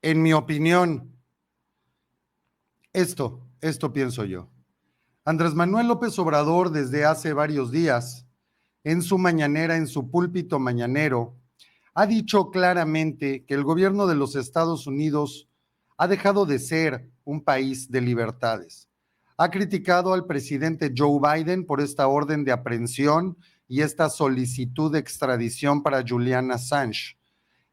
En mi opinión, esto pienso yo. Andrés Manuel López Obrador, desde hace varios días, en su mañanera, en su púlpito mañanero, ha dicho claramente que el gobierno de los Estados Unidos ha dejado de ser un país de libertades. Ha criticado al presidente Joe Biden por esta orden de aprehensión y esta solicitud de extradición para Julian Assange.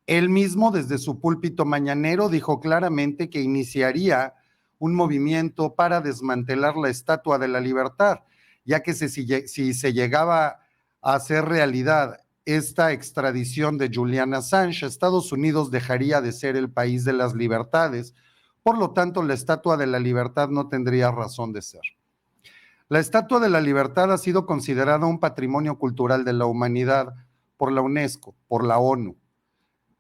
Él mismo, desde su púlpito mañanero, dijo claramente que iniciaría un movimiento para desmantelar la Estatua de la Libertad, ya que si se llegaba a hacer realidad esta extradición de Julian Assange, Estados Unidos dejaría de ser el país de las libertades. Por lo tanto, la Estatua de la Libertad no tendría razón de ser. La Estatua de la Libertad ha sido considerada un patrimonio cultural de la humanidad por la UNESCO, por la ONU.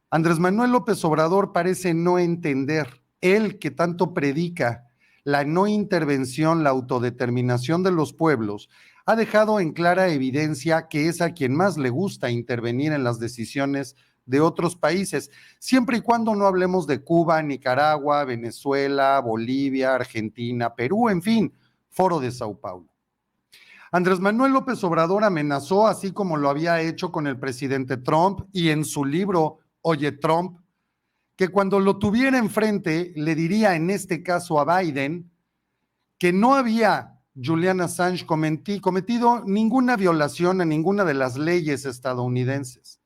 Andrés Manuel López Obrador parece no entender, él que tanto predica la no intervención, la autodeterminación de los pueblos, ha dejado en clara evidencia que es a quien más le gusta intervenir en las decisiones de otros países, siempre y cuando no hablemos de Cuba, Nicaragua, Venezuela, Bolivia, Argentina, Perú, en fin, Foro de Sao Paulo. Andrés Manuel López Obrador amenazó, así como lo había hecho con el presidente Trump y en su libro Oye Trump, que cuando lo tuviera enfrente le diría en este caso a Biden que no había Julian Assange cometido ninguna violación a ninguna de las leyes estadounidenses.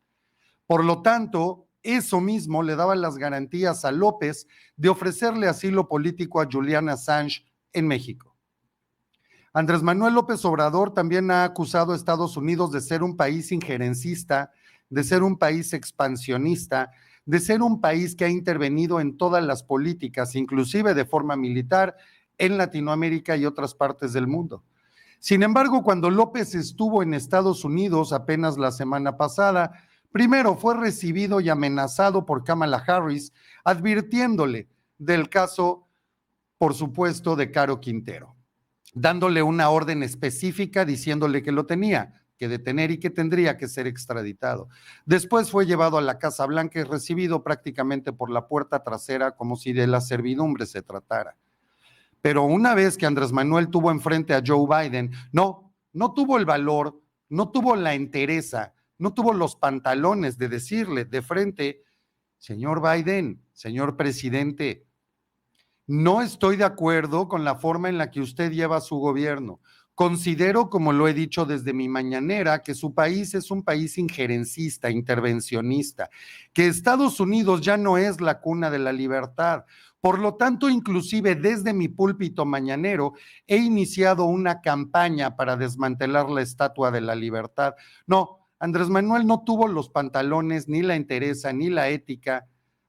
Por lo tanto, eso mismo le daba las garantías a López de ofrecerle asilo político a Julian Assange en México. Andrés Manuel López Obrador también ha acusado a Estados Unidos de ser un país injerencista, de ser un país expansionista, de ser un país que ha intervenido en todas las políticas, inclusive de forma militar, en Latinoamérica y otras partes del mundo. Sin embargo, cuando López estuvo en Estados Unidos apenas la semana pasada, primero fue recibido y amenazado por Kamala Harris, advirtiéndole del caso, por supuesto, de Caro Quintero, dándole una orden específica diciéndole que lo tenía que detener y que tendría que ser extraditado. Después fue llevado a la Casa Blanca y recibido prácticamente por la puerta trasera como si de la servidumbre se tratara. Pero una vez que Andrés Manuel tuvo enfrente a Joe Biden, no tuvo el valor, no tuvo la entereza, no tuvo los pantalones de decirle de frente, señor Biden, señor presidente, no estoy de acuerdo con la forma en la que usted lleva su gobierno. Considero, como lo he dicho desde mi mañanera, que su país es un país injerencista, intervencionista, que Estados Unidos ya no es la cuna de la libertad. Por lo tanto, inclusive desde mi púlpito mañanero, he iniciado una campaña para desmantelar la Estatua de la Libertad. No, Andrés Manuel no tuvo los pantalones, ni la entereza, ni la ética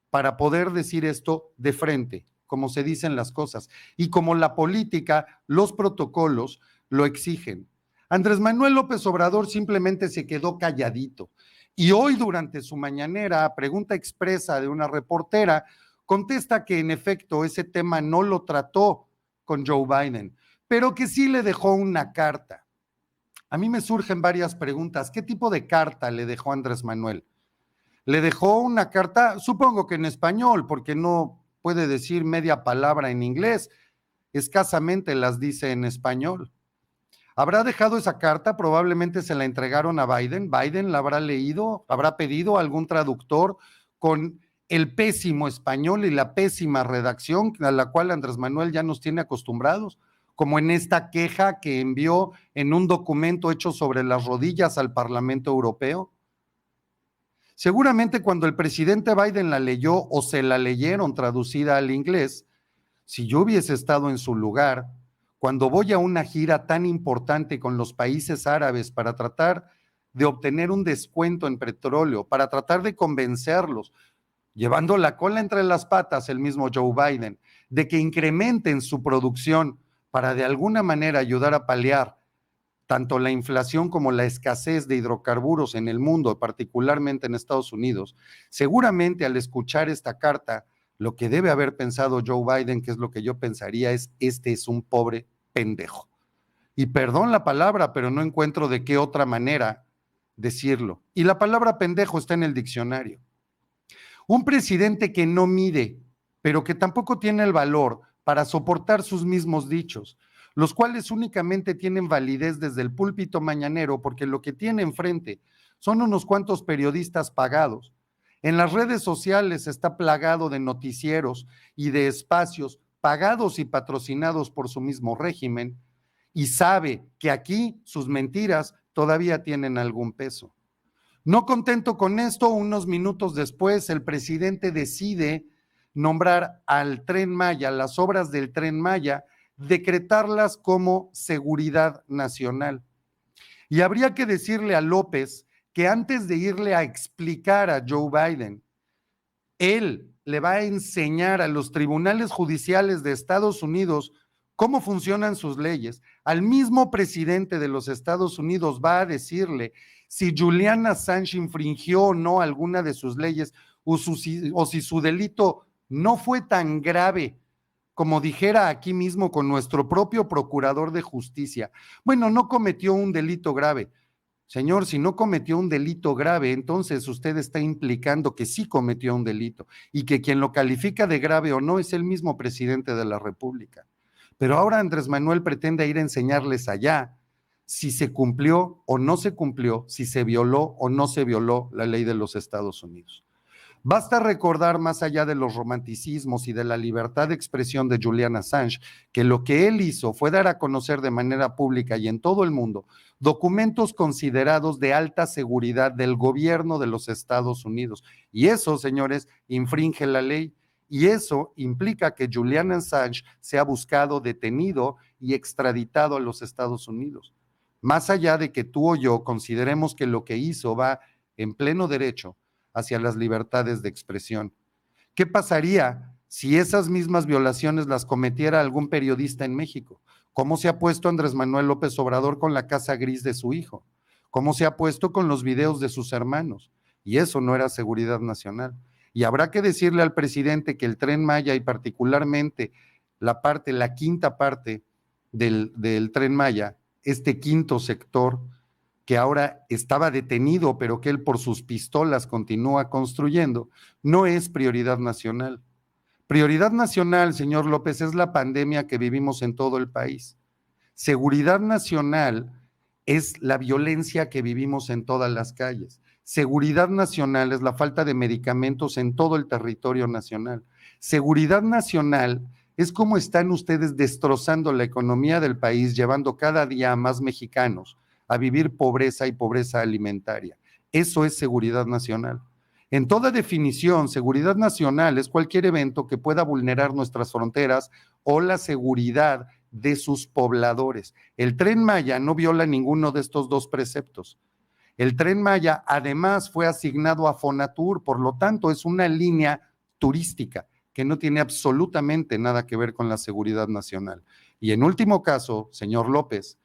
para poder decir esto de frente, como se dicen las cosas, y como la política, los protocolos lo exigen. Andrés Manuel López Obrador simplemente se quedó calladito. Y hoy, durante su mañanera, a pregunta expresa de una reportera, contesta que en efecto ese tema no lo trató con Joe Biden, pero que sí le dejó una carta. A mí me surgen varias preguntas. ¿Qué tipo de carta le dejó Andrés Manuel? Le dejó una carta, supongo que en español, porque no puede decir media palabra en inglés, escasamente las dice en español. ¿Habrá dejado esa carta? Probablemente se la entregaron a Biden. Biden la habrá leído, habrá pedido a algún traductor con el pésimo español y la pésima redacción a la cual Andrés Manuel ya nos tiene acostumbrados, como en esta queja que envió en un documento hecho sobre las rodillas al Parlamento Europeo. Seguramente cuando el presidente Biden la leyó o se la leyeron traducida al inglés, si yo hubiese estado en su lugar, cuando voy a una gira tan importante con los países árabes para tratar de obtener un descuento en petróleo, para tratar de convencerlos, llevando la cola entre las patas el mismo Joe Biden, de que incrementen su producción para de alguna manera ayudar a paliar tanto la inflación como la escasez de hidrocarburos en el mundo, particularmente en Estados Unidos, seguramente al escuchar esta carta, lo que debe haber pensado Joe Biden, que es lo que yo pensaría, es: este es un pobre pendejo. Y perdón la palabra, pero no encuentro de qué otra manera decirlo. Y la palabra pendejo está en el diccionario. Un presidente que no mide pero que tampoco tiene el valor para soportar sus mismos dichos, los cuales únicamente tienen validez desde el púlpito mañanero, porque lo que tiene enfrente son unos cuantos periodistas pagados. En las redes sociales está plagado de noticieros y de espacios pagados y patrocinados por su mismo régimen, y sabe que aquí sus mentiras todavía tienen algún peso. No contento con esto, unos minutos después, el presidente decide nombrar al Tren Maya, las obras del Tren Maya, decretarlas como seguridad nacional. Y habría que decirle a López que antes de irle a explicar a Joe Biden, él le va a enseñar a los tribunales judiciales de Estados Unidos cómo funcionan sus leyes. Al mismo presidente de los Estados Unidos va a decirle si Julian Assange infringió o no alguna de sus leyes o si su delito no fue tan grave como dijera aquí mismo con nuestro propio procurador de justicia. Bueno, no cometió un delito grave. Señor, si no cometió un delito grave, entonces usted está implicando que sí cometió un delito y que quien lo califica de grave o no es el mismo presidente de la República. Pero ahora Andrés Manuel pretende ir a enseñarles allá si se cumplió o no se cumplió, si se violó o no se violó la ley de los Estados Unidos. Basta recordar, más allá de los romanticismos y de la libertad de expresión de Julian Assange, que lo que él hizo fue dar a conocer de manera pública y en todo el mundo documentos considerados de alta seguridad del gobierno de los Estados Unidos. Y eso, señores, infringe la ley. Y eso implica que Julian Assange sea buscado, detenido y extraditado a los Estados Unidos. Más allá de que tú o yo consideremos que lo que hizo va en pleno derecho hacia las libertades de expresión. ¿Qué pasaría si esas mismas violaciones las cometiera algún periodista en México? ¿Cómo se ha puesto Andrés Manuel López Obrador con la casa gris de su hijo? ¿Cómo se ha puesto con los videos de sus hermanos? Y eso no era seguridad nacional. Y habrá que decirle al presidente que el Tren Maya y particularmente la quinta parte del Tren Maya, este quinto sector, que ahora estaba detenido, pero que él por sus pistolas continúa construyendo, no es prioridad nacional. Prioridad nacional, señor López, es la pandemia que vivimos en todo el país. Seguridad nacional es la violencia que vivimos en todas las calles. Seguridad nacional es la falta de medicamentos en todo el territorio nacional. Seguridad nacional es cómo están ustedes destrozando la economía del país, llevando cada día a más mexicanos a vivir pobreza y pobreza alimentaria. Eso es seguridad nacional. En toda definición, seguridad nacional es cualquier evento que pueda vulnerar nuestras fronteras o la seguridad de sus pobladores. El Tren Maya no viola ninguno de estos dos preceptos. El Tren Maya además fue asignado a Fonatur, por lo tanto es una línea turística que no tiene absolutamente nada que ver con la seguridad nacional. Y en último caso, señor López,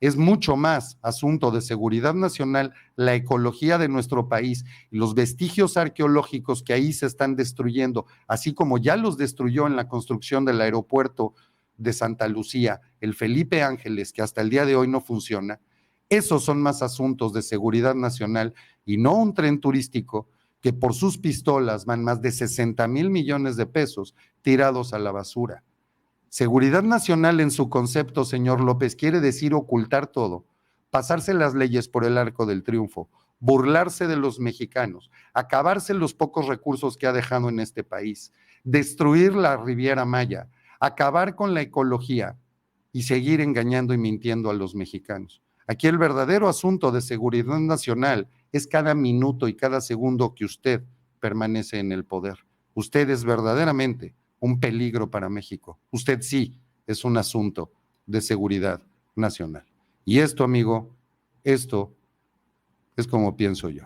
es mucho más asunto de seguridad nacional la ecología de nuestro país y los vestigios arqueológicos que ahí se están destruyendo, así como ya los destruyó en la construcción del aeropuerto de Santa Lucía, el Felipe Ángeles, que hasta el día de hoy no funciona. Esos son más asuntos de seguridad nacional y no un tren turístico que por sus pistolas van más de 60,000 millones de pesos tirados a la basura. Seguridad nacional en su concepto, señor López, quiere decir ocultar todo, pasarse las leyes por el arco del triunfo, burlarse de los mexicanos, acabarse los pocos recursos que ha dejado en este país, destruir la Riviera Maya, acabar con la ecología y seguir engañando y mintiendo a los mexicanos. Aquí el verdadero asunto de seguridad nacional es cada minuto y cada segundo que usted permanece en el poder. Usted es verdaderamente un peligro para México. Usted sí es un asunto de seguridad nacional. Y esto, amigo, esto es como pienso yo.